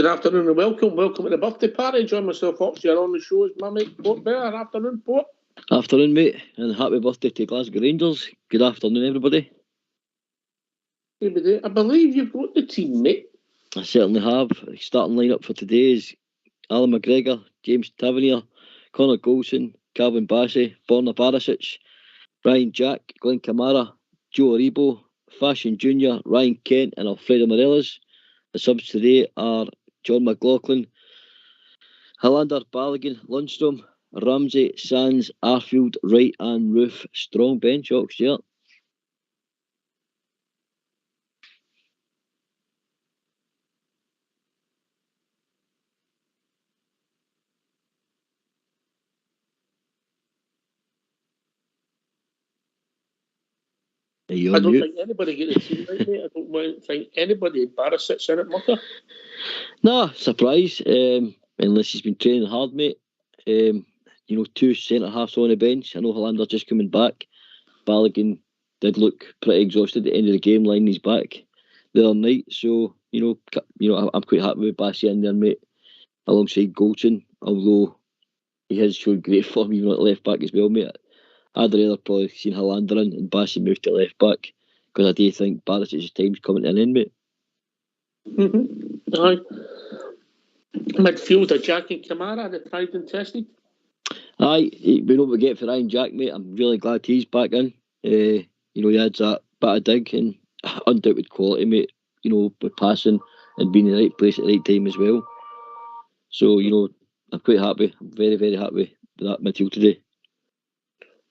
good afternoon and welcome. Welcome to the birthday party. Join myself up here on the show is my mate Port Bear. Afternoon, Port. Afternoon, mate, and happy birthday to Glasgow Rangers. Good afternoon, everybody. I believe you've got the team, mate. I certainly have. The starting lineup for today is Alan McGregor, James Tavernier, Connor Goldson, Calvin Bassey, Borna Barisic, Ryan Jack, Glenn Kamara, Joe Aribo, Fashion Jr., Ryan Kent and Alfredo Morelos. The subs today are John McLaughlin, Hilander, Balogun, Lundstrom, Ramsey, Sands, Arfield, Wright and Roof. Strong bench, Ox, yeah. I don't think anybody get the team right, mate. I don't think anybody Barisic in it, Mucker. No, surprise. Unless he's been training hard, mate. Two centre-halves on the bench. I know Hilander just coming back. Balogun did look pretty exhausted at the end of the game, lying his back the other night. So, I'm quite happy with Bassey in there, mate, alongside Goldson. Although he has shown great form even at left back as well, mate. I'd rather probably seen Hilander in and Bassey moved to left back because I do think Barisic's time's coming to an end, mate. Aye. Midfielder Jack and Kamara, the tried and tested. Aye, we know what we get for Ryan Jack, mate. I'm really glad he's back in. He adds that bit of dig and undoubted quality, mate. With passing and being in the right place at the right time as well. So, I'm quite happy. I'm very, very happy with that midfield today.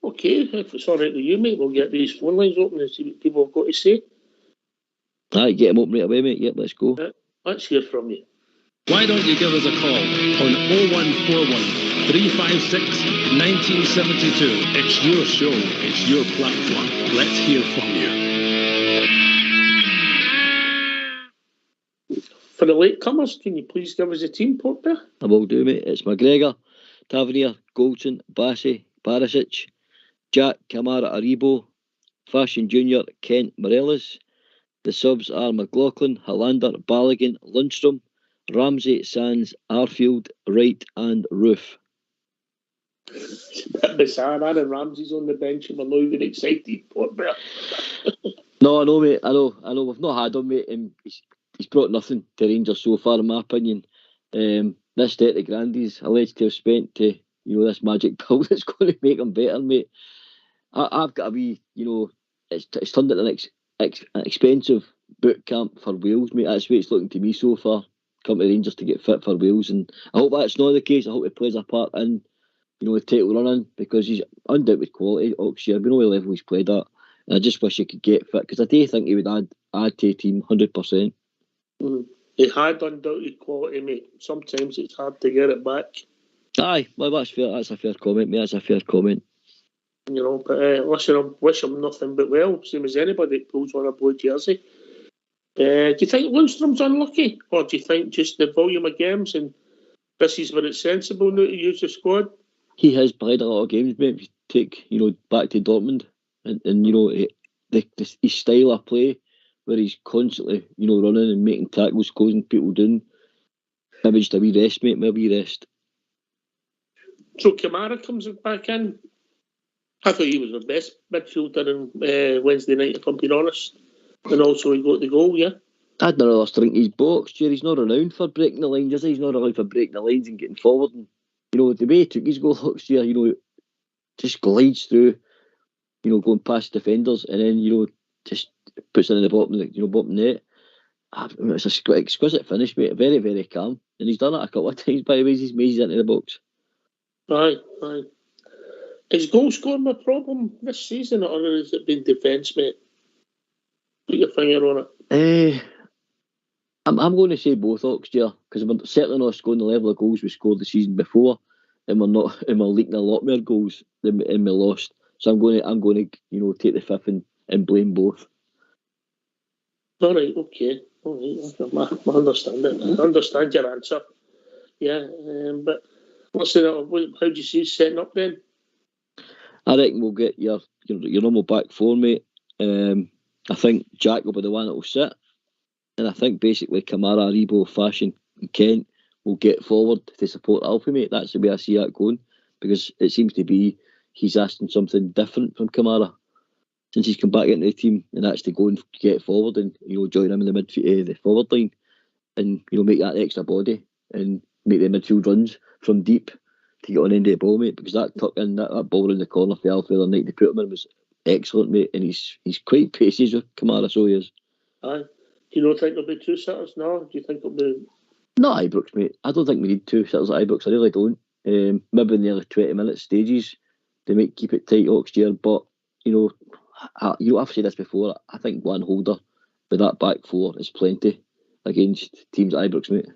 Okay, if it's all right with you, mate, we'll get these phone lines open and see what people have got to say. Aye, get them open right away, mate. Yep, let's go. Let's hear from you. Why don't you give us a call on 0141 356 1972. It's your show, it's your platform. Let's hear from you. For the latecomers, can you please give us a team, Port Bear? I will do, mate. It's McGregor, Tavernier, Goldson, Bassey, Barisic, Jack, Kamara, Aribo, Fashion Jr., Kent, Morelos. The subs are McLaughlin, Hilander, Balogun, Lundstrom, Ramsey, Sands, Arfield, Wright and Roof. It's a bit bizarre. Aaron Ramsey's on the bench and we're not even excited, Port Bear. No, I know, mate. I know. We've not had him, mate. He's brought nothing to Rangers so far, in my opinion. This 30 grand he's alleged to have spent to, this magic pill that's going to make him better, mate. I've got a wee, it's turned into an expensive boot camp for Wales, mate. That's the way it's looking to me so far. Come to Rangers to get fit for Wales, and I hope that's not the case. I hope he plays a part in, the title running because he's undoubted quality. Oxshire, we know the level he's played at, and I just wish he could get fit because I do think he would add to the team 100%. He had undoubted quality, mate. Sometimes it's hard to get it back. Aye, well that's fair. That's a fair comment, mate. That's a fair comment. But listen, I wish him nothing but well, same as anybody that pulls on a blue jersey. Do you think Lundstrom's unlucky? Or do you think just the volume of games and this is where it's sensible now to use the squad? He has played a lot of games, mate. If you take, back to Dortmund and his style of play where he's constantly, running and making tackles, closing people down. Maybe just a wee rest, mate. Maybe a wee rest. So Kamara comes back in. I thought he was the best midfielder on Wednesday night, if I'm being honest. And also he got the goal, yeah? I'd not rather string his box, Jerry. He's not renowned for breaking the lines, is he? He's not renowned for breaking the lines and getting forward. And, the way he took his goal last year, just glides through, going past defenders and then, just puts it in the bottom net. It's a exquisite finish, mate. Very, very calm. And he's done it a couple of times, by the way. He's mazed into the box. Aye. Is goal scoring a problem this season, or has it been defence, mate? Put your finger on it. I'm going to say both, Oxdear, because we're certainly not scoring the level of goals we scored the season before, and we're leaking a lot more goals than we lost. So I'm going to, take the fifth and blame both. All right, okay. All right, I understand it. I understand your answer. Yeah, but listen, how do you see it setting up then? I reckon we'll get your normal back four, mate. I think Jack will be the one that will sit. And I think basically Kamara, Aribo, Fashion and Kent will get forward to support Alfie, mate. That's the way I see that going, because it seems to be he's asking something different from Kamara since he's come back into the team, and actually go and get forward and join him in the midfield, the forward line, and make that extra body and make the midfield runs from deep to get on end of the ball, mate. Because that tuck in that ball in the corner for Alfie the other night, they put him in, was excellent, mate. And he's quite pacey with Kamara, so he is. Aye. Do you not think there'll be two sitters now? Do you think it'll be... No, Ibrox, mate. I don't think we need two sitters at Ibrox. I really don't. Maybe in the early 20-minute stages, they might keep it tight next year. But, I've said this before, I think one holder with that back four is plenty against teams at Ibrox, mate.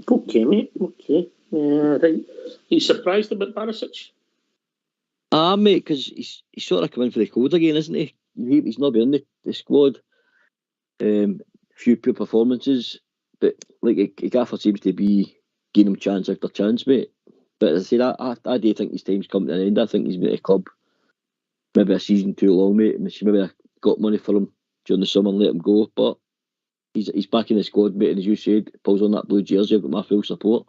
Okay, mate. Okay. Right. Are you surprised about Barisic? Mate, because he's sort of come in for the cold again, isn't he? He's not been in the squad. Few poor performances, but like Gaffer seems to be giving him chance after chance, mate. But as I said, I do think his time's come to an end. I think he's been at the club maybe a season too long, mate. Maybe I got money for him during the summer and let him go, but he's back in the squad, mate. And as you said, pulls on that blue jersey. I've got my full support.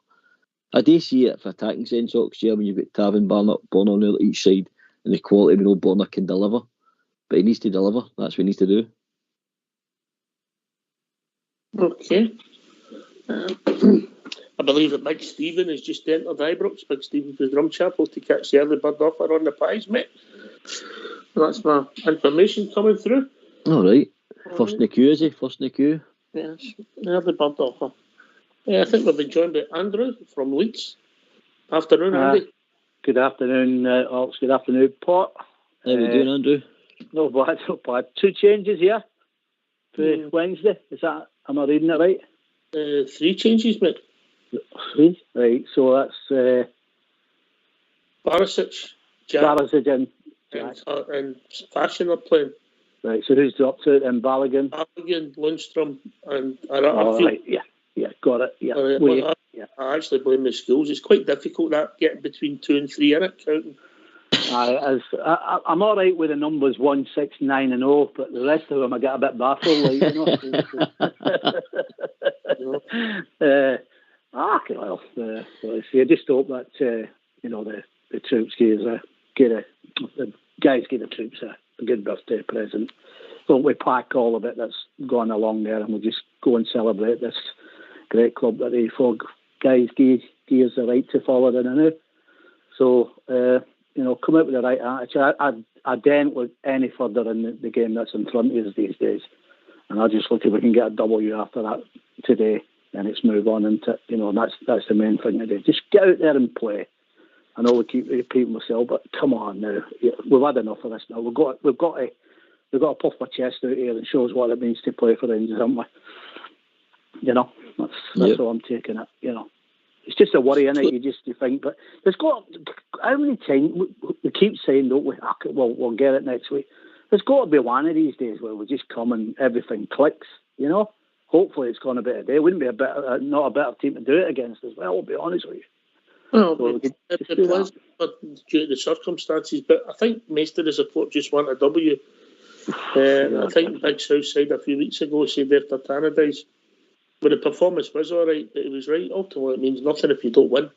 I do see it for attacking sense next year when you've got Tavin, Barnett, Bonner on each side, and the quality we know Bonner can deliver. But he needs to deliver. That's what he needs to do. Okay. I believe that Big Stephen has just entered Ibrox. Big Stephen for Drumchapel to catch the early bird offer on the pies, mate. That's my information coming through. All right. First in the queue, is he? First in the queue? Yes. Early bird offer. Yeah, I think we've been joined by Andrew from Leeds. Afternoon, Andy. Good afternoon, Alex. Good afternoon, Pot. How are we doing, Andrew? No bad, not bad. 2 changes here for Wednesday. Am I reading it right? 3 changes, mate. 3? Right, so that's... Barisic, Jack, Barisic and Fashion are playing. Right, so who's dropped out then? Balogun, Lundstrom, and right, yeah, got it. Yeah, I actually blame the schools. It's quite difficult that getting between 2 and 3 in it, counting. I'm all right with the numbers 1, 6, 9 and 0, but the rest of them I get a bit baffled, like, you know. I just hope that the troops the guys give the troops a good birthday present. Don't we pack all of it that's gone along there, and we'll just go and celebrate this great club that the 4 guys give us the right to follow in and out. So. Come out with the right attitude. I daren't look any further in the game that's in front of us these days. And I'll just look if we can get a W after that today, and it's move on into, that's the main thing to do. Just get out there and play. I know we keep repeating myself, but come on now. We've had enough of this now. We've got to puff our chest out here and show us what it means to play for Rangers, haven't we? That's all I'm taking it, It's just a worry, innit? You think, but there's got how many times we keep saying, don't we? We'll get it next week. There's got to be one of these days where we just come and everything clicks, Hopefully it's going to be a day. It wouldn't be not a better team to do it against as well. I'll be honest with you. Well, it was due to the circumstances, but I think most of the support just want a W. I think Big Southside a few weeks ago said they're Tartanidised. But the performance was all right. It was right. Ultimately, it means nothing if you don't win.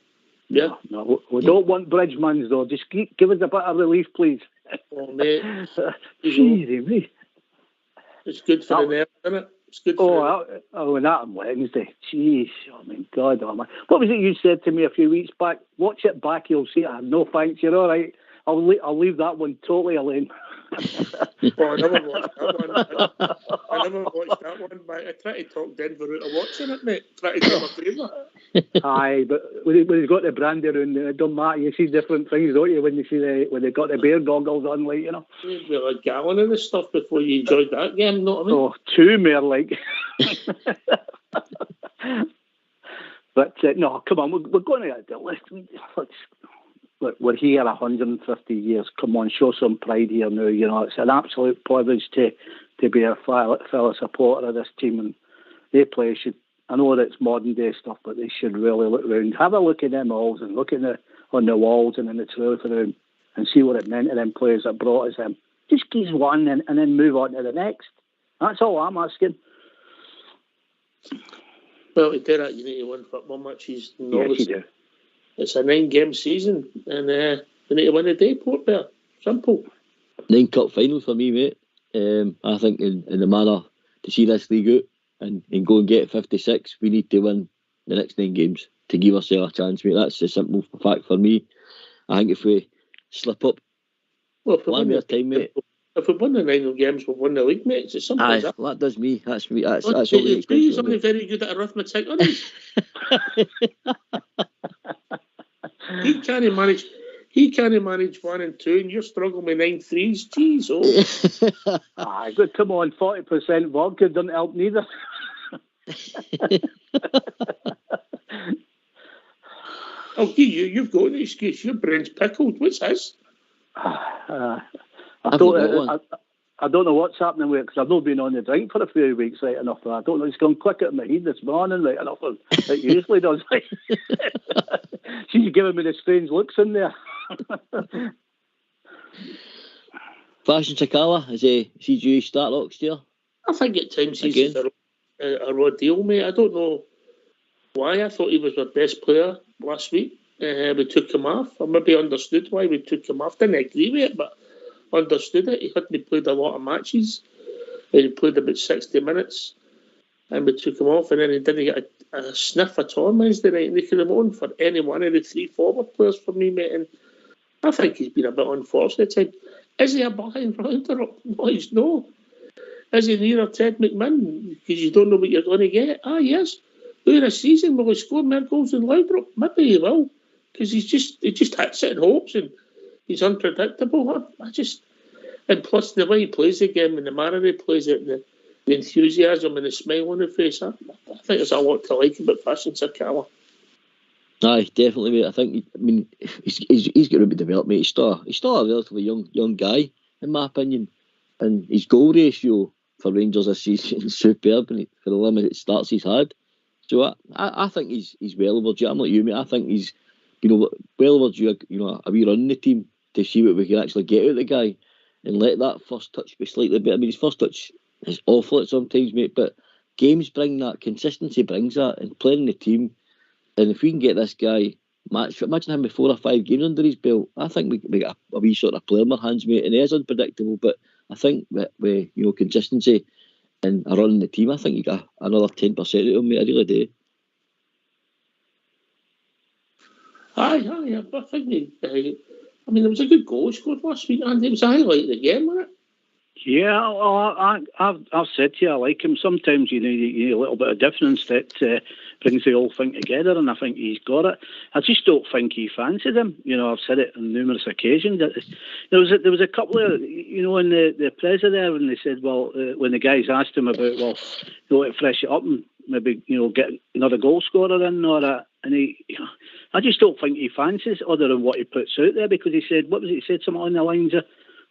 Yeah. No, we don't want Bridgemans though. Just give us a bit of relief, please. Oh, mate. Easy, me. It's good for the nerve, isn't it? It's good for and that on Wednesday. Jeez, God, what was it you said to me a few weeks back? Watch it back, you'll see it. No thanks, you're all right. I'll leave that one totally alone. I never watched that one. I never watched that one, mate. I try to talk Denver out of watching it, mate. Try to do him a favour. Aye, but when he's got the brandy around, it don't matter. You see different things, don't you? When you see when they got the beer goggles on, like, You'd be like gallon of this stuff before you enjoyed that game, you know what I mean? Oh, 2 more, like. But no, come on, we're going to do it. Look, we're here 150 years. Come on, show some pride here now. It's an absolute privilege to be a fellow supporter of this team, and they play. I know that it's modern day stuff, but they should really look around, have a look at them halls, and look on the walls and in the trailer room, and see what it meant to them players that brought us in. Just give one and then move on to the next. That's all I'm asking. Well, to do that, you need to win football matches. Yes, you do. It's a 9-game season, and you need to win a day, Port Bear. Simple. 9 cup final for me, mate. I think in the manner to see this league out and go and get 56, we need to win the next 9 games to give ourselves a chance, mate. That's the simple fact for me. I think if we slip up one more time, mate. If we win the 9 games, we'll win the league, mate. It's as simple as that. That does me. That's me. That's all the extension. He's only very good at arithmetic, isn't he? He can't manage 1 and 2, and you're struggling with 9 threes. Jeez, Good. Come on, 40% vodka doesn't help neither. I'll give you. You've got an excuse. Your brain's pickled. What's this? I don't know what's happening with it because I've not been on the drink for a few weeks, right enough. I don't know. It's gone quick at my head this morning, right enough. It usually does. She's giving me the strange looks in there. Fashion Sakala, is he due to start next year? I think at times he's a raw deal, mate. I don't know why. I thought he was our best player last week. We took him off. I maybe understood why we took him off. Didn't agree with it, but understood it. He hadn't played a lot of matches. He played about 60 minutes, and we took him off, and then he didn't get a sniff at all Wednesday night. And they could have won for any one of the 3 forward players for me, mate. And I think he's been a bit unfortunate. Is he a blind rounder up? No, he's no. Is he near Ted McMahon? Because you don't know what you're going to get. Yes. During a season, will he score more goals than Laudrup? Maybe he will. Because he just hits it in hopes, and he's unpredictable. And plus the way he plays the game and the manner he plays it, and the enthusiasm and the smile on the face, I think there's a lot to like about Fashion Sakala. Aye, definitely, mate. He's got to be developed, mate. He's still a relatively young guy, in my opinion, and his goal ratio for Rangers this season is superb, and for the limited starts he's had. So I think he's well overdue. I'm like you, mate. I think he's well overdue. A wee run in the team to see what we can actually get out of the guy, and let that first touch be slightly better. His first touch is awful at sometimes, mate. But games bring that, consistency brings that, and playing in the team. And if we can get this guy imagine him with 4 or 5 games under his belt, I think we got a wee sort of player in our hands, mate. And he is unpredictable, but I think with consistency and a run in the team, I think you got another 10% out of him, mate. I really do. Aye, I think there was a good goal he scored last week, and it was a highlight of the game, wasn't it? Yeah, I've said to you, I like him. Sometimes you need a little bit of difference that brings the whole thing together, and I think he's got it. I just don't think he fancied him. I've said it on numerous occasions. There was a couple of, in the presser there, when they said, when the guys asked him about, to fresh it up and maybe, get another goal scorer in or that, and I just don't think he fancies other than what he puts out there, because he said, what was it? He said something on the lines of,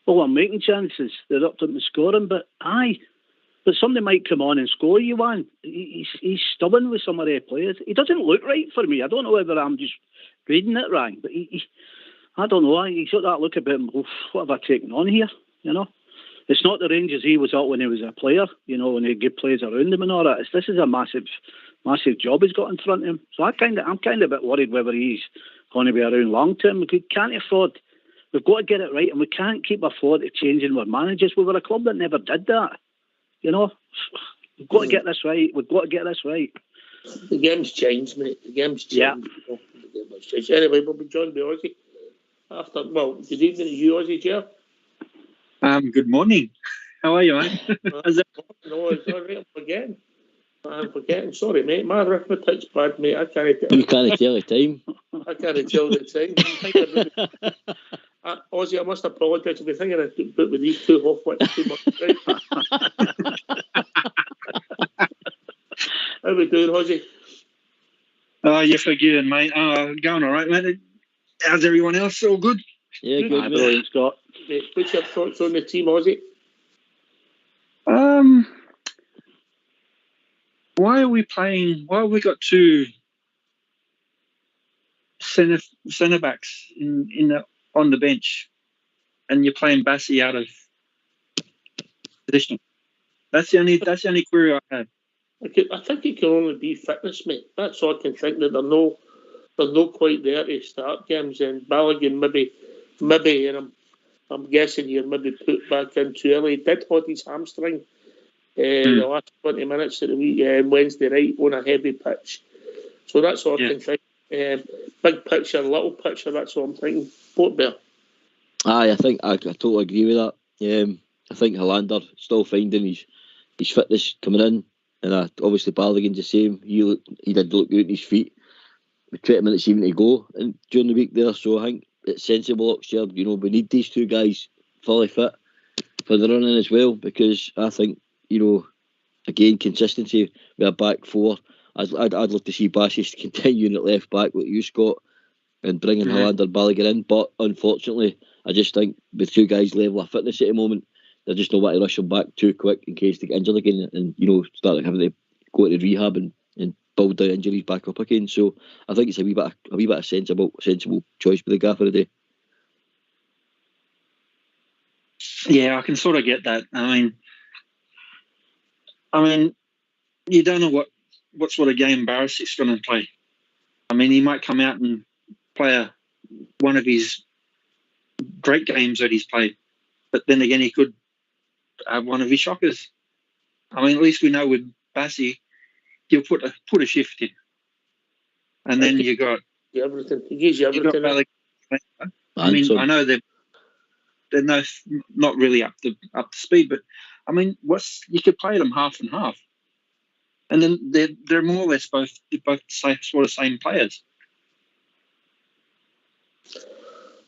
I'm making chances. They're up to scoring, but somebody might come on and score you one. He's stubborn with some of their players. He doesn't look right for me. I don't know whether I'm just reading it wrong, but I don't know. He's got that look about him. What have I taken on here? It's not the Rangers he was at when he was a player. When he had good players around him and all that. This is a massive job he's got in front of him. So I'm kind of a bit worried whether he's going to be around long term. We can't afford. We've got to get it right, and we can't keep affording changing our managers. We were a club that never did that. We've got to get this right. The game's changed, mate. The game's changed. Yeah. The game has changed. Anyway, we'll be joined by Ozzy after. Good evening to you, Ozzy, Jeff. Good morning. How are you, mate? No, it's all right. I'm forgetting. Sorry, mate. My arithmetic's bad, mate. I can't tell. You can't tell the time. I can't tell the time. Ozzy, I must apologise. I've been thinking about with these two half-wits too much. How we doing, Ozzy? You're forgiven, mate. Going all right, mate. How's everyone else? All good? Yeah, good, mate. Brilliant, Scott. Mate, what's your thoughts on the team, Ozzy? Why have we got 2 centre backs on the bench, and you're playing Bassi out of position? That's the only query I have. I think it can only be fitness, mate. That's all I can think. That they're not quite there to start games. And Balogun maybe, and I'm guessing here, maybe put back in too early. He did hold his hamstring the last 20 minutes of the week, Wednesday night on a heavy pitch. So that's all I can think. Big picture, little picture, that's what I'm thinking. Port Bear. Aye, I think I totally agree with that. I think Hollander still finding his fitness coming in, and obviously Balogun's the same. He did look good on his feet with 20 minutes even to go during the week there. So I think it's sensible, Oxford. We need these two guys fully fit for the running as well, because I think again, consistency with a back four. I'd love to see Bassey continuing at left back like you, Scott, and bringing Hollander Balogun in. But unfortunately, I just think with two guys' level of fitness at the moment, they're just not want to rush them back too quick in case they get injured again and start having to go to rehab and build the injuries back up again. So I think it's a wee bit of sensible choice by the gaffer today. Yeah, I can sort of get that. I mean, you don't know what sort of game Barisic going to play. I mean, he might come out and play one of his great games that he's played, but then again, he could have one of his shockers. I mean, at least we know with Bassey, he'll put a shift in, and then you got everything. He gives you everything. I mean, I know they're not really up to speed, but I mean, you could play them half and half, and then they're more or less both sort of same players.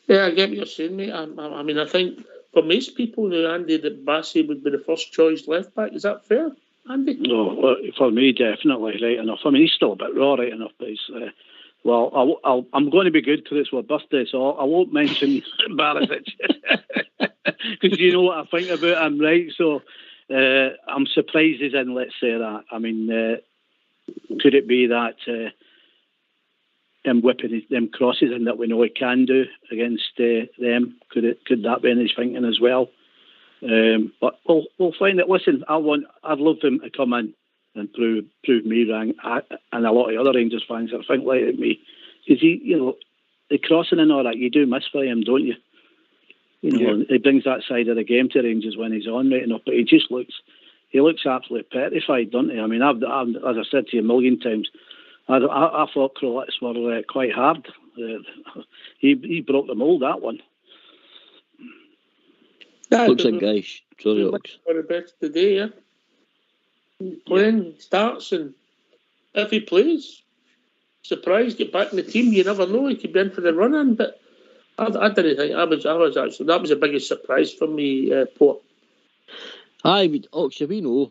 Yeah, I get what you're saying, mate. I mean, I think for most people, Andy, that Bassey would be the first choice left back. Is that fair, Andy? No, for me, definitely right enough. I mean, he's still a bit raw, right enough, but he's. I'm going to be good because it's my birthday, so I won't mention Barisic because you know what I think about him, right? So I'm surprised he's in. Let's say that. I mean, could it be that him whipping them crosses in that we know he can do against them? Could that be in his thinking as well? But we'll find it. Listen, I'd love him to come in and prove me wrong, and a lot of other Rangers fans that think like me, because the crossing and all that you do miss for him, don't you? He brings that side of the game to Rangers when he's on right enough, but he looks absolutely petrified, doesn't he? I mean, I've as I said to you a million times, I thought Krolitz were quite hard. He broke the mould, that one. Looks like guys. Sorry, Ox. For the best today, yeah. Playing starts, and if he plays, surprised, get back in the team. You never know, he could be in for the run-in. But I didn't think I was actually, that was the biggest surprise for me, Port. Aye, Oxford, we know.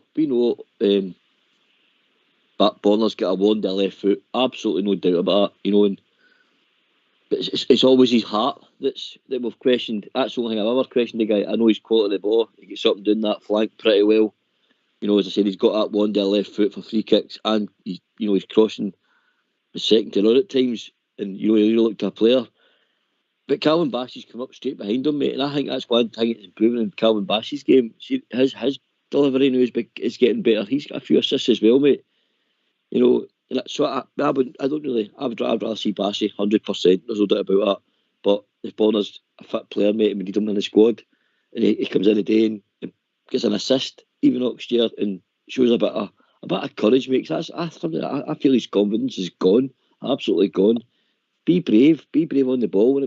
But Bonner's got a wand of left foot, absolutely no doubt about that. And but it's always his heart that we've questioned. That's the only thing I've ever questioned the guy. I know he's quality the ball. He gets up and down that flank pretty well. As I said, he's got that wand of left foot for free kicks, and he's crossing the second to run at times, and he really looked a player. But Calvin Bassey's come up straight behind him, mate, and I think that's one thing that's improving in Calvin Bassey's game. See, his delivery now is getting better. He's got a few assists as well, mate. So I'd rather see Bassey 100%. There's no doubt about that. But if Bonner's a fit player, mate, and we need him in the squad, and he comes in today and gets an assist, even next year, and shows a bit of courage, mate. I feel his confidence is gone, absolutely gone. Be brave on the ball. I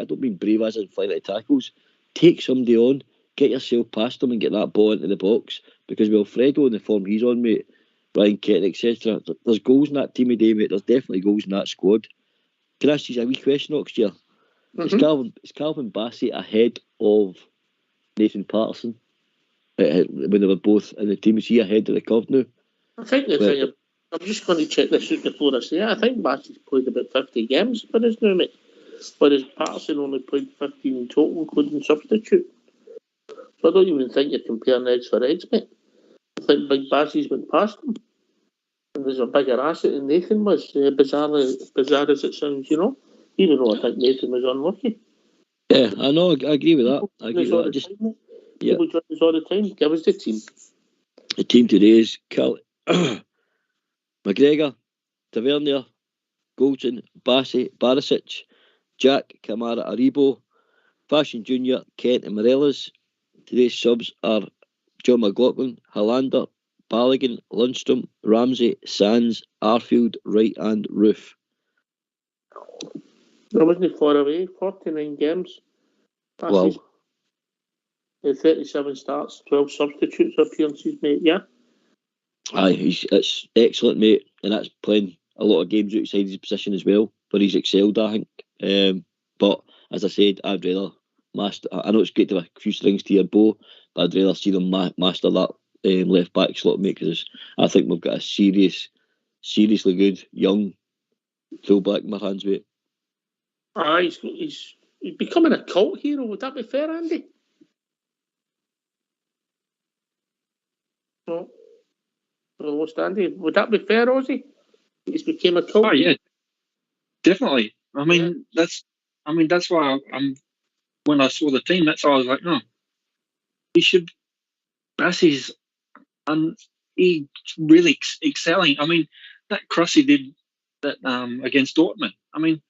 don't mean brave as in flying at tackles. Take somebody on, get yourself past them, and get that ball into the box. Because with Alfredo in the form he's on, mate, Ryan Ketton, etc. There's goals in that team today, mate. There's definitely goals in that squad. Can I ask you a wee question, Oxford? Mm-hmm. Is Calvin Bassey ahead of Nathan Patterson when they were both in the team? Is he ahead of the curve now? I think the thing, I'm just going to check this out before I say it. I think Bassey's played about 50 games for us now, mate. Whereas Patterson only played 15 in total, including substitute. So I don't even think you're comparing eggs for eggs, mate. I think Big Bassey's went past him. And there's a bigger asset than Nathan was, bizarre as it sounds, even though I think Nathan was unlucky. Yeah, I know, I agree with that. People join us all the time. Give us the team. The team today is McGregor, Tavernier, Goldson, Bassey, Barisic, Jack, Kamara, Aribo, Fashion Jr., Kent and Morelos. Today's subs are John McLaughlin, Hollander, Balogun, Lundstrom, Ramsey, Sands, Arfield, Wright and Roof. I wasn't far away. 49 games. Wow. 37 starts, 12 substitutes appearances, mate. Yeah. Aye, it's excellent, mate, and that's playing a lot of games outside his position as well, where he's excelled, I think. But as I said, I'd rather master. I know it's great to have a few strings to your bow, but I'd rather see them master that left back slot, mate, because I think we've got a seriously good young full back in my hands, mate. Aye, he's becoming a cult hero. Would that be fair, Andy? No. What's Andy? Would that be fair, Ozzy? He's became a cult. Oh yeah, definitely. I mean, that's why I'm. When I saw the team, that's why I was like, no, he should. Bassey's, he really excelling. I mean, that cross he did that against Dortmund. I mean,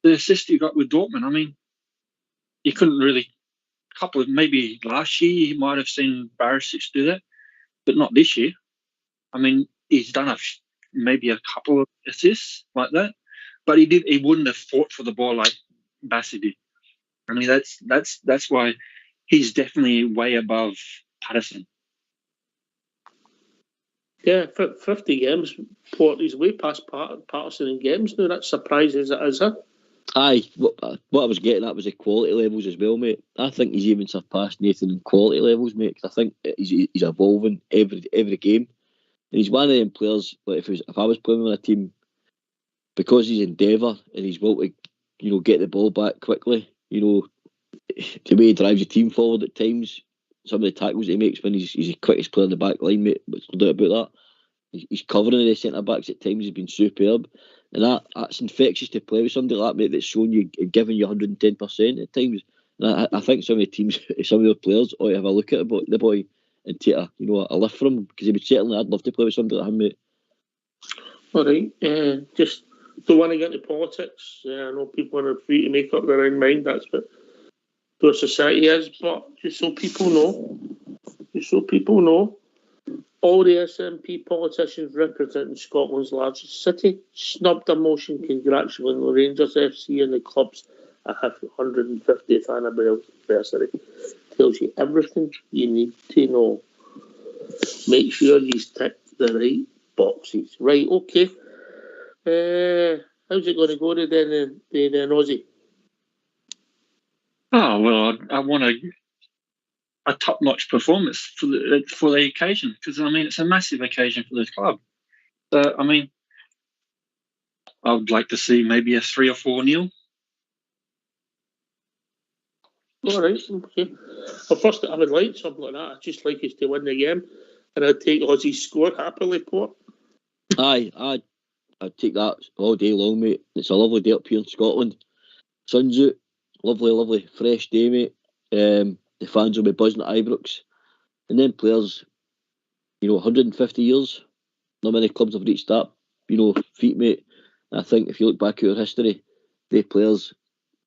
the assist he got with Dortmund. I mean, you couldn't really. Maybe last year you might have seen Barisic do that, but not this year. I mean, he's done maybe a couple of assists like that, but he wouldn't have fought for the ball like Bassey did. I mean, that's why he's definitely way above Patterson. Yeah, 50 games. He's way past Patterson in games now. That's surprising as it is, huh? Aye, what I was getting at was the quality levels as well, mate. I think he's even surpassed Nathan in quality levels, mate, because I think he's evolving every game. And he's one of them players, like if I was playing with a team, because he's endeavour and he's able to, get the ball back quickly, the way he drives the team forward at times, some of the tackles he makes when he's the quickest player in the back line, mate, but no doubt about that. He's covering the centre-backs at times, he's been superb. And that's infectious to play with somebody like that, mate, that's shown you, giving you 110% at times. And I think some of the teams, some of the players ought to have a look at the boy and take a lift from him, because I'd love to play with somebody like him, mate. All right, just don't want to get into politics. I know people are free to make up their own mind. That's what our society is. But just so people know, all the SNP politicians representing Scotland's largest city snubbed a motion congratulating the Rangers FC and the club's 150th anniversary. Tells you everything you need to know. Make sure you tick the right boxes. Right, okay. How's it going to go then, Ozzy? Oh well, I want a top-notch performance for the occasion, because I mean it's a massive occasion for the club. So I mean, I would like to see maybe a 3 or 4-0. All right, okay. Well, first, I would like something like that. I'd just like us to win the game, and I'd take Aussie's score happily, Port. Aye, I'd take that all day long, mate. It's a lovely day up here in Scotland. Sun's out, lovely, fresh day, mate. The fans will be buzzing at Ibrox. And then players, 150 years, not many clubs have reached that, feat, mate. And I think if you look back at our history, the players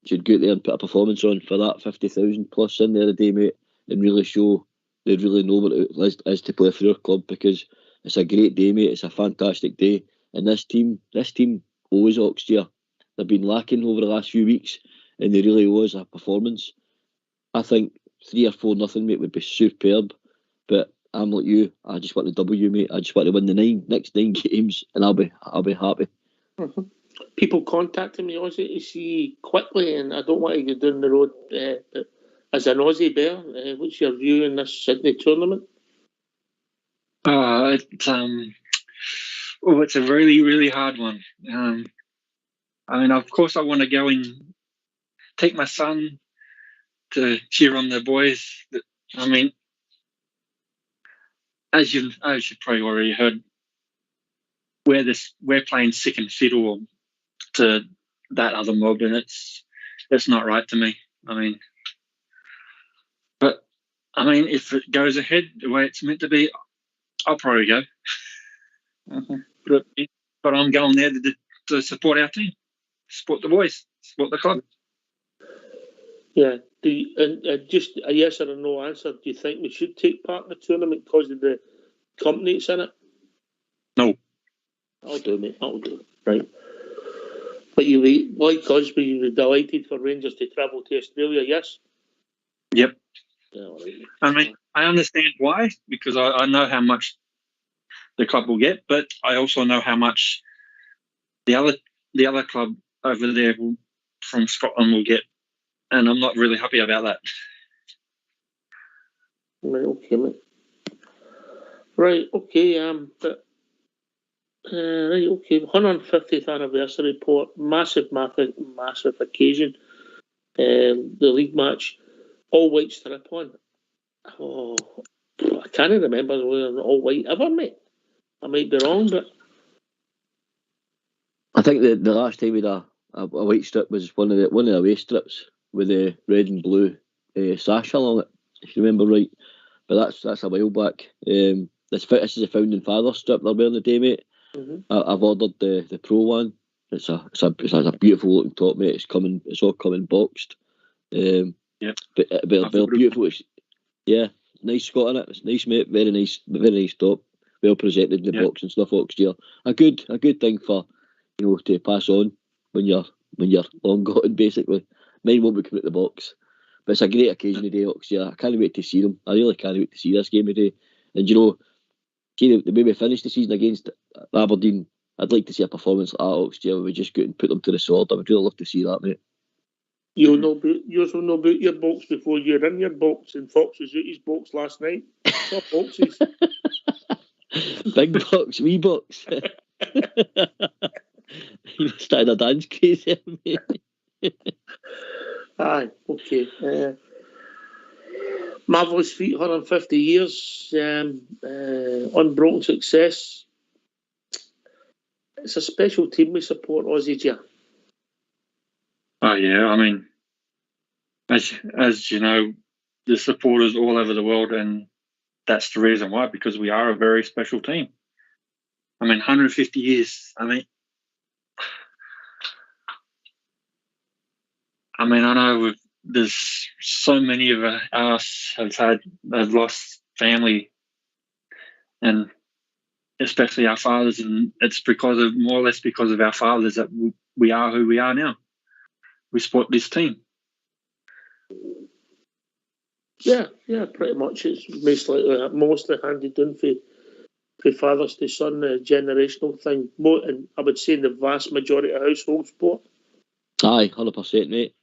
should go out there and put a performance on for that 50,000 plus in there a day, mate, and really show they really know what it is to play for our club, because it's a great day, mate. It's a fantastic day. And this team owes Oxtear. They've been lacking over the last few weeks, and they really owe us a performance. I think 3 or 4-0, mate, would be superb. But I'm like you, I just want the W, mate. I just want to win the next 9 games, and I'll be happy. Mm-hmm. People contacting me, Aussie, to see quickly, and I don't want to go down the road. But as an Aussie bear, what's your view in this Sydney tournament? It's a really, really hard one. I mean, of course, I want to go and take my son to cheer on the boys. I mean, as you probably already heard, we're playing sick and fiddle to that other mob, and it's not right to me. But if it goes ahead the way it's meant to be, I'll probably go. But I'm going there to support our team, support the boys, support the club. Yeah. And just a yes or a no answer. Do you think we should take part in the tournament because of the company that's in it? No. I'll do, mate. I'll do. Right. But like us, we were delighted for Rangers to travel to Australia, yes? Yep. Yeah, all right. I mean, I understand why, because I know how much the club will get, but I also know how much the other club over there from Scotland will get, and I'm not really happy about that. Right, okay, mate. Right, okay, right, okay. 150th anniversary report, massive occasion. The league match, all white strip on. Oh, I can't remember whether all white ever, mate. I might be wrong, but I think the last time we had a white strip was one of the away strips with the red and blue sash along it, if you remember right. But that's a while back. This is a founding father strip they're wearing today, mate. Mm-hmm. I've ordered the pro one. It's a beautiful looking top, mate. It's all coming boxed. Yeah. But they're beautiful. Yeah, nice Scott in it. It's nice, mate. Very nice top. Well presented in the box and stuff. Oxgear. A good thing for to pass on when you're long gone, basically. Mine won't be coming out the box, but it's a great occasion today, Oxgear. I can't wait to see them. I really can't wait to see this game today. And see the way we finished the season against Aberdeen, I'd like to see a performance like that, Oxgear, where we just go and put them to the sword. I would really love to see that, mate. You'll know about your box before you're in your box, and Fox was out his box last night. What boxes? Big box, wee box. You started a dance craze there, mate. Aye, okay. Marvellous feat, 150 years, unbroken success. It's a special team we support, Aussie, yeah. Oh yeah, I mean, as you know, the supporters all over the world, and that's the reason why, because we are a very special team. I mean, 150 years. I know there's so many of us have lost family, and especially our fathers, and it's more or less because of our fathers that we are who we are now. We support this team. Yeah, pretty much. It's mostly handed down for fathers to son, a generational thing. And I would say in the vast majority of household sport. Aye, 100%, mate.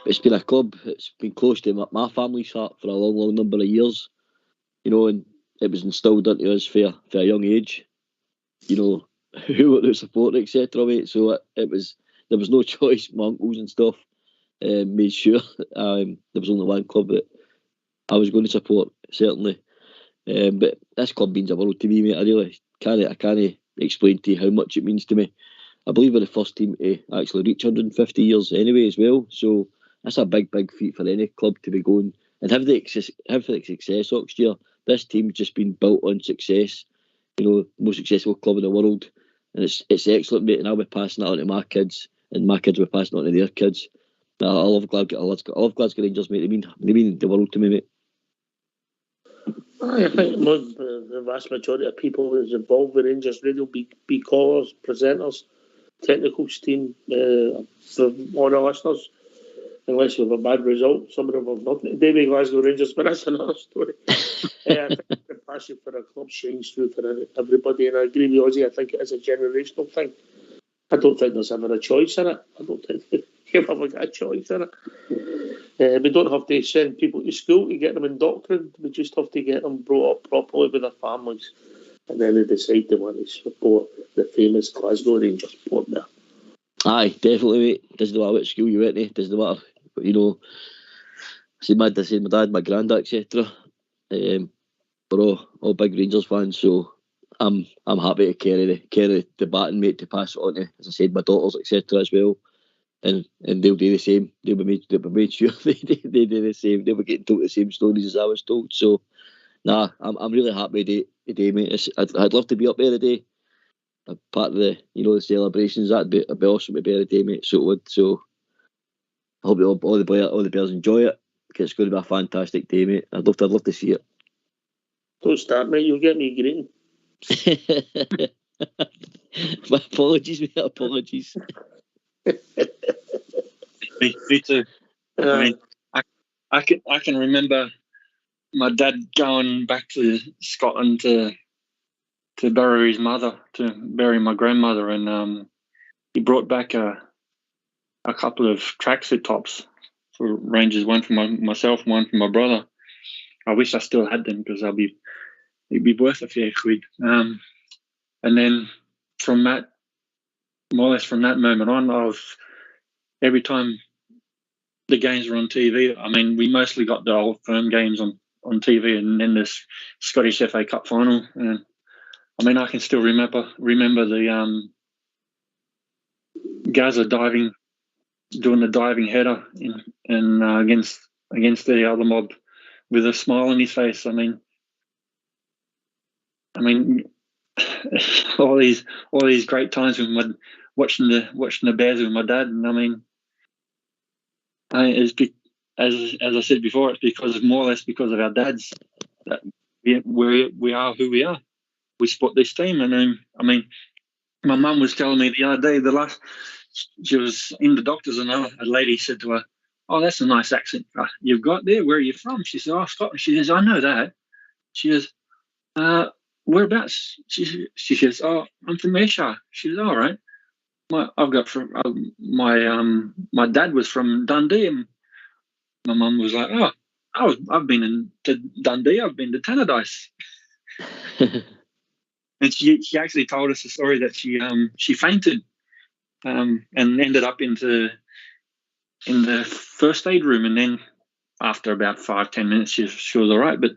It's been a club. It's been close to my family's heart for a long number of years. And it was instilled into us for a young age. Who were to support, etc., mate. So there was no choice. My uncles and stuff made sure there was only one club that I was going to support, certainly. But this club means a world to me, mate. I really can't explain to you how much it means to me. I believe we're the first team to actually reach 150 years anyway as well. So that's a big feat for any club to be going and have the success next year. This team's just been built on success. Most successful club in the world, and it's excellent, mate. And I'll be passing that on to my kids, and my kids will be passing it on to their kids. I love Glasgow Rangers, mate. They mean the world to me, mate. I think the vast majority of people who's involved with Rangers Radio be callers, presenters, technicals team, for all the listeners. Unless you have a bad result, some of them have nothing to do with Glasgow Rangers, but that's another story. I think the passion for a club shines through for everybody, and I agree with Ozzy. I think it is a generational thing. I don't think there's ever a choice in it. I don't think you've ever got a choice in it. We don't have to send people to school to get them indoctrinated. We just have to get them brought up properly with their families, and then they decide they want to support the famous Glasgow Rangers sport there. Aye, definitely, mate. Doesn't matter what school you went to. Doesn't matter. But, my dad, my granddad, etc. We're all big Rangers fans, so I'm happy to carry the baton, mate, to pass it on to, as I said, my daughters, etc. as well, and they'll do the same. They'll be made sure they do the same. They'll be getting told the same stories as I was told. So Nah, I'm really happy today, mate. I'd love to be up there today. Part of the the celebrations. It'd be awesome to be there today, mate. So it would. So I hope all the players enjoy it. It's going to be a fantastic day, mate. I'd love to see it. Don't start, mate. You'll get me greeting. My apologies, mate. Apologies. Me too. I mean, I can remember my dad going back to Scotland to bury his mother, to bury my grandmother, and he brought back a couple of tracksuit tops for Rangers, one for myself, one for my brother. I wish I still had them because it'd be worth a fair quid. And then from that, more or less from that moment on, every time the games were on TV, I mean, we mostly got the Old Firm games on TV, and then this Scottish FA Cup final. And I mean, I can still remember the Gaza doing the diving header against the other mob with a smile on his face. I mean, all these great times with watching the Bears with my dad, and I mean, as I said before, it's more or less because of our dads that we are who we are. We support this team, and I mean, my mum was telling me the other day, she was in the doctor's, and a lady said to her, "Oh, that's a nice accent you've got there. Where are you from?" She said, "Oh, Scotland." She says, "I know that." She says, "Whereabouts?" She says, "Oh, I'm from Ayrshire." She says, "All right." My dad was from Dundee, and my mum was like, "Oh, I've been to Dundee. I've been to Tannadice." And she actually told us a story that she fainted and ended up in the first aid room, and then after about 5-10 minutes she was all right. But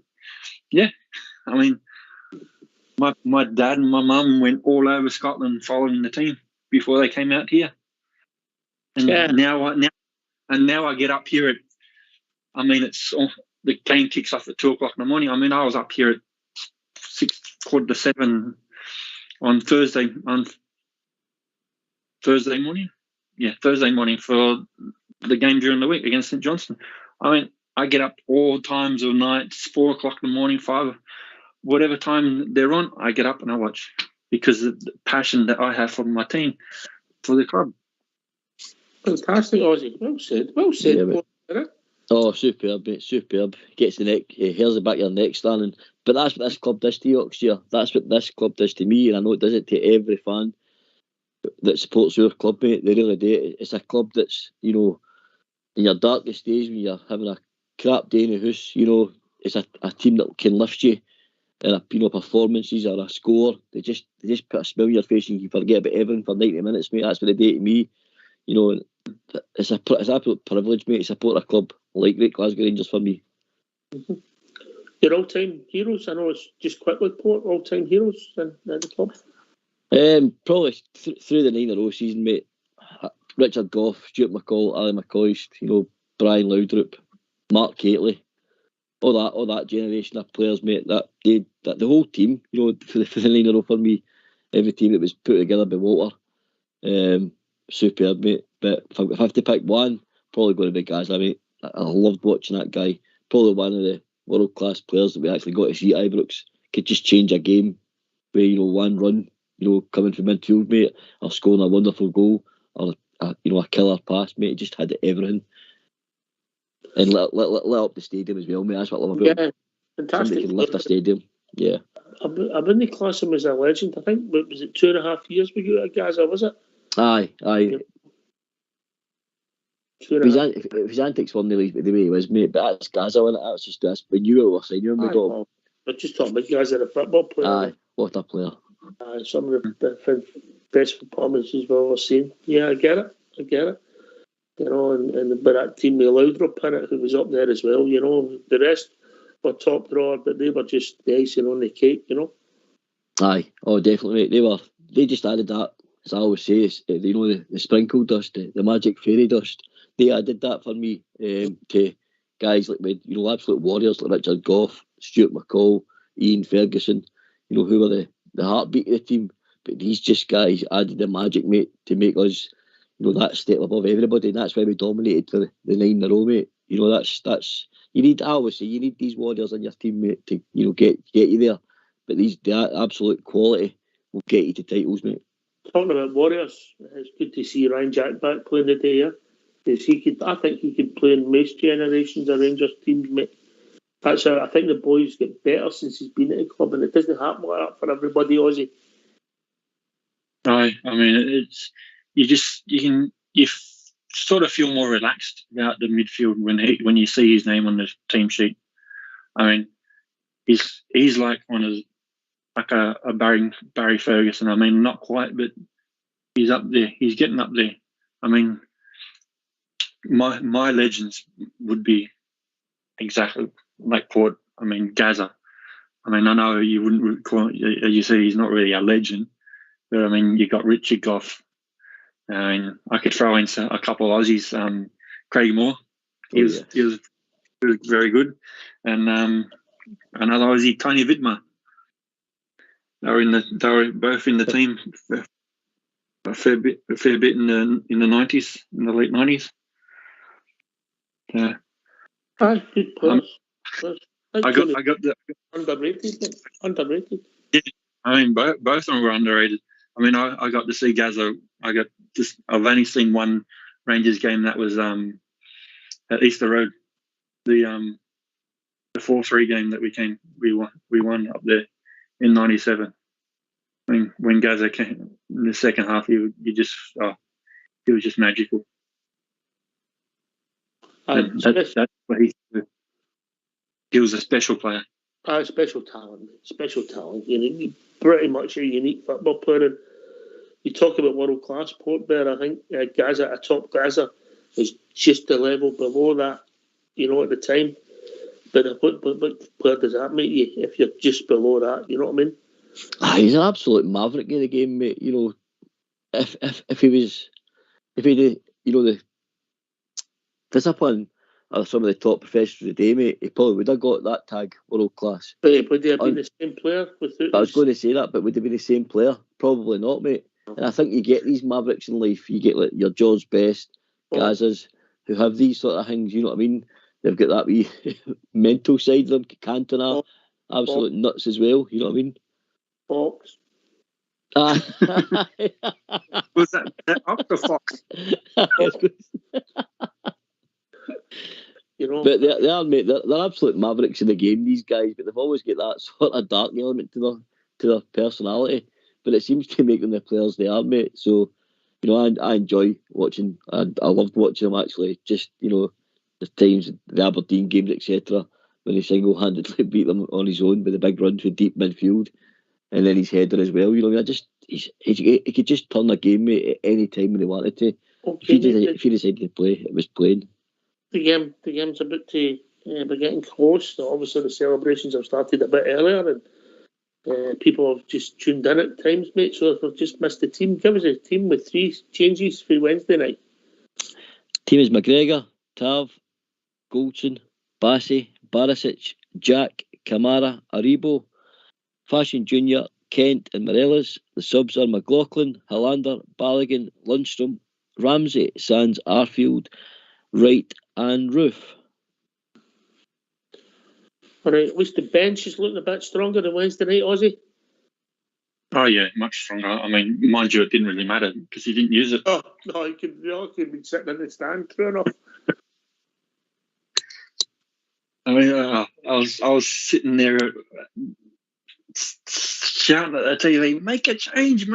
yeah, I mean, my dad and my mum went all over Scotland following the team before they came out here, and now I get up here it's the game kicks off at 2:00 in the morning. I mean, I was up here at 6:45 on Thursday morning. Yeah, Thursday morning for the game during the week against St Johnstone. I mean, I get up all times of nights, 4:00 in the morning, 5, whatever time they're on, I get up and I watch because of the passion that I have for my team, for the club. Fantastic, Ozzy. Well said. Yeah, oh, superb, mate, superb. Gets the neck, hairs the back of your neck standing. But that's what this club does to you, Oxshire. That's what this club does to me, and I know it does it to every fan that supports your club, mate. They really do. It's a club that's, in your darkest days when you're having a crap day in the house, it's a team that can lift you in a performances or a score. They just put a smile on your face and you forget about everything for 90 minutes, mate. That's what they do to me. It's an absolute privilege, mate, to support a club like Great Glasgow Rangers for me. Mm-hmm. Your all-time heroes? I know it's just quickly, Port, all-time heroes in the club? Probably through the 9-0 season, mate. Richard Gough, Stuart McCall, Ali McCoist, Brian Laudrup, Mark Catley, all that generation of players, mate. That the whole team, for the 9-0 for me, every team that was put together by Walter, superb, mate. But if I have to pick one, probably going to be Gaza, mate. I loved watching that guy. Probably one of the world-class players that we actually got to see at Ibrox. Could just change a game with, one run, coming from midfield, mate, or scoring a wonderful goal, or a killer pass, mate. He just had everything. And lit up the stadium as well, mate. That's what I love about him. Yeah, fantastic. Somebody can lift a stadium. Yeah. I wouldn't class him as a legend. I think, was it 2.5 years we got at Gaza, was it? Aye. Yeah. His antics weren't really the way he was, mate, but that's Gaza, wasn't it? That's just this. We knew it was signing him. We got him. But just talking about Gaza, a football player. Aye, what a player. Some of the best performances we've ever seen. Yeah, I get it. And but that team with Laudrup in it, who was up there as well, the rest were top drawer, but they were just the icing on the cake, Aye, oh definitely, mate. They just added that, as I always say, the sprinkle dust, the magic fairy dust. They added that for me to guys like absolute warriors like Richard Gough, Stuart McCall, Ian Ferguson, who were the heartbeat of the team. But these just guys added the magic, mate, to make us, that step above everybody. And that's why we dominated for the 9 in a row, mate. That's you need. I always say you need these warriors in your team, mate, to get you there. But the absolute quality will get you to titles, mate. Talking about warriors, it's good to see Ryan Jack back playing today. Yeah, I think he could play in most generations of Rangers teams, mate. That's how I think the boys get better since he's been at the club, and it doesn't happen like that for everybody, Aussie. I mean, you sort of feel more relaxed about the midfield when you see his name on the team sheet. I mean, he's like a Barry Ferguson. I mean, not quite, but he's up there. He's getting up there. I mean, my legends would be exactly like Port. I mean, Gaza. I mean, I know you wouldn't call it, you say he's not really a legend, but I mean, you got Richard Goff. I mean, I could throw in a couple of Aussies. Craig Moore, he was very good, and another Aussie, Tony Vidmar. They were both in the team for a fair bit in the 90s, in the late 90s. Yeah. Good players. I got the underrated. Yeah, I mean both of them were underrated. I mean, I got to see Gazza. I've only seen one Rangers game, that was at Easter Road, the 4-3 game that we won up there in '97. I mean, when Gazza came in the second half, he was just magical. That's what he was a special player. Special talent. Pretty much a unique football player. And you talk about world class Port there. I think Gaza, a top Gaza, is just a level below that. At the time. But what player does that make you if you're just below that? You know what I mean? He's an absolute maverick in the game, mate. If he did, the discipline of some of the top professionals today, mate, he probably would have got that tag world class. But would he have been the same player without? I was going to say that, but would he be the same player? Probably not, mate. And I think you get these mavericks in life. You get like your George Best, Gazas, who have these sort of things. You know what I mean? They've got that wee mental side of them. Cantona, absolute nuts as well. You know what I mean? Fox. Was that Octofox? But they are, mate. They're absolute mavericks in the game, these guys. But they've always got that sort of dark element to their personality. But it seems to make them the players they are, mate. So, I enjoy watching. I loved watching them actually. Just the times, the Aberdeen games, etc., when he single-handedly beat them on his own with a big run to deep midfield, and then his header as well. He could just turn a game, mate, at any time when he wanted to. Okay, if he decided to play, it was playing. The game's about to be getting close. Obviously, the celebrations have started a bit earlier, and people have just tuned in at times, mate. So if they've just missed the team, give us a team with 3 changes for Wednesday night. Team is McGregor, Tav, Goldson, Bassey, Barisic, Jack, Kamara, Aribo, Fashion Jr., Kent and Morelos. The subs are McLaughlin, Hollander, Balogun, Lundstrom, Ramsey, Sands, Arfield, Wright and Roof. All right, at least the bench is looking a bit stronger than Wednesday night, Aussie. Oh yeah, much stronger. I mean, mind you, it didn't really matter because he didn't use it. Oh no, he could be sitting in the stand, true enough. I mean, I was sitting there shouting at the TV, make a change,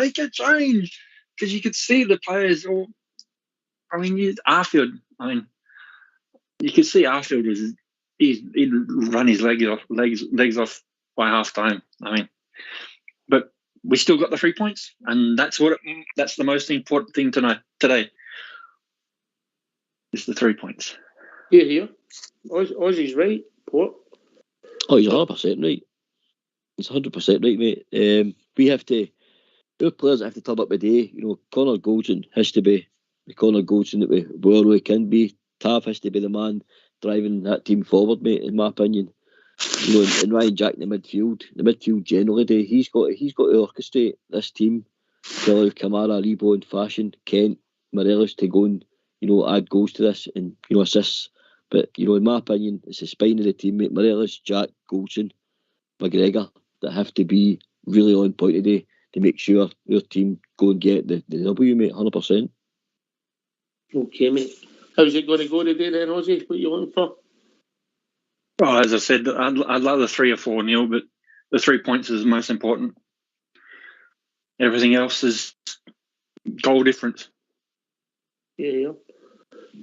because you could see the players all. I mean, Arfield. I mean, you could see Arfield he'd run his legs off by half time. I mean, but we still got the 3 points, and that's the most important thing today. Is the 3 points. Here. Aussie's right, Port. Oh, he's 100% right. He's 100% right, mate. Our players have to turn up today. Connor Goldson has to be the Connor Goldson that we always can be. Tav has to be the man driving that team forward, mate, in my opinion. and Ryan Jack in the midfield generally, he's got to orchestrate this team to allow Kamara, Rebo and Fashion, Kent, Morelos to go and add goals to this and assists. But in my opinion, it's the spine of the team, mate. Morelos, Jack, Goulson, McGregor that have to be really on point today to make sure your team go and get the W, mate. 100%. Okay, mate. How's it going to go today then, Ozzy? What are you looking for? Well, as I said, I'd love the 3 or 4 nil, but the 3 points is the most important. Everything else is goal difference. Yeah.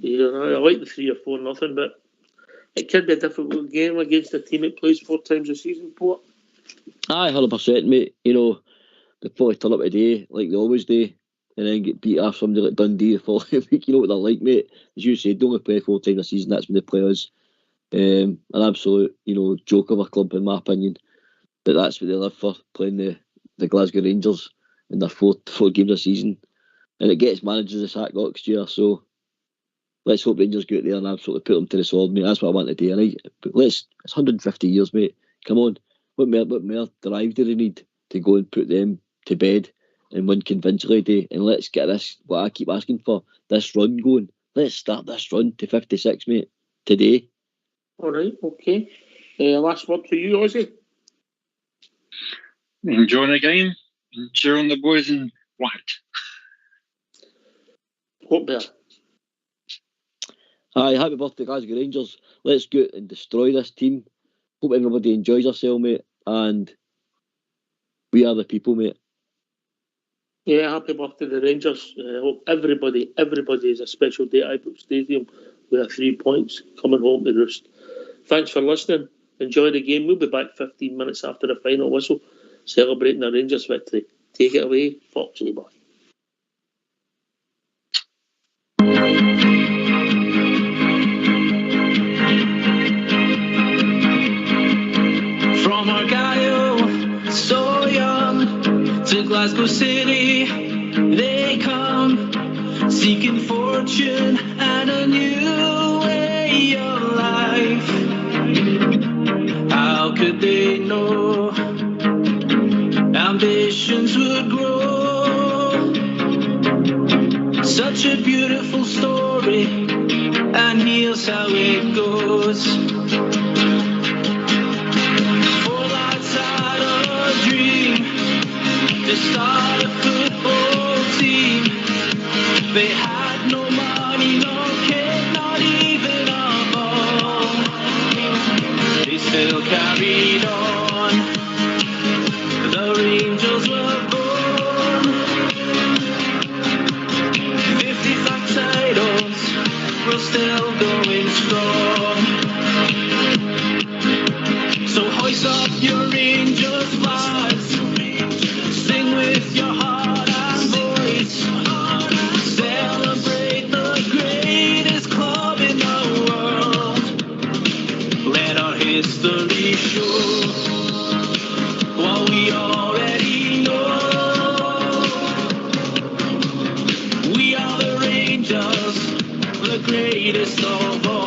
I like the 3 or 4 nothing, but it could be a difficult game against a team that plays 4 times a season, Port. Aye, 100%, mate. They probably turn up today like they always do, and then get beat off somebody like Dundee the following week. You know what they're like, mate. As you said, they only play 4 times a season. That's when they play us. An absolute, joke of a club, in my opinion. But that's what they live for, playing the Glasgow Rangers in their 4 games a season. And it gets managers the sack next year, so let's hope Rangers go out there and absolutely put them to the sword, mate. That's what I want to do, right? But it's 150 years, mate. Come on. What more drive do they need to go and put them to bed and win convincingly today? And let's get this, what I keep asking for, this run going. Let's start this run to 56, mate, today. All right, okay. Last word to you, Ozzy. Enjoy the game and cheer on the boys in white. Hope there. Aye, happy birthday, Glasgow Rangers. Let's go out and destroy this team. Hope everybody enjoys themselves, mate. And we are the people, mate. Yeah, happy birthday to the Rangers. Hope everybody has a special day at Ibrox Stadium with 3 points coming home to roost. Thanks for listening. Enjoy the game. We'll be back 15 minutes after the final whistle, celebrating the Rangers victory. Take it away, Foxy boy. From Argyle, so young, to Glasgow City, they come, seeking fortune and a new way of life. How could they know ambitions would grow? Such a beautiful story, and here's how it goes. Four lads had a dream to start a football team. They had no money, no kit, not even a ball. They still carried on. The Rangers were born. 55 titles, we're still going strong. So hoist up your Rangers flags, sing with your heart and voice, celebrate the greatest club in the world. Let our history show what we already know. We are the Rangers, the greatest of all.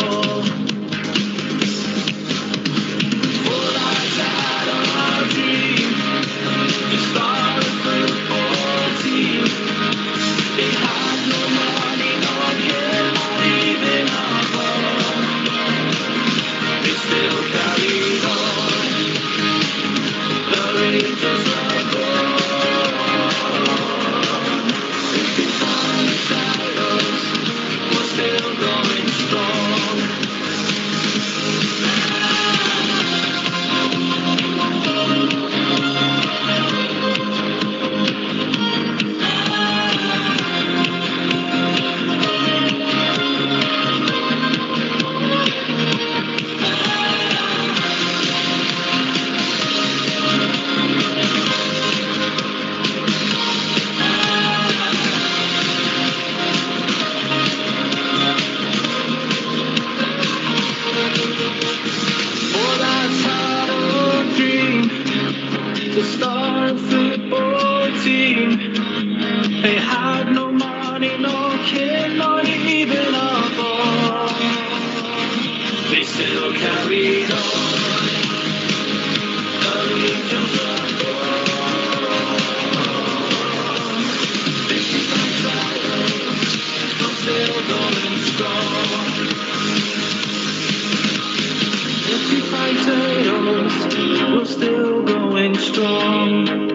Still carried on. still going strong. If you fight titles, we're still going strong.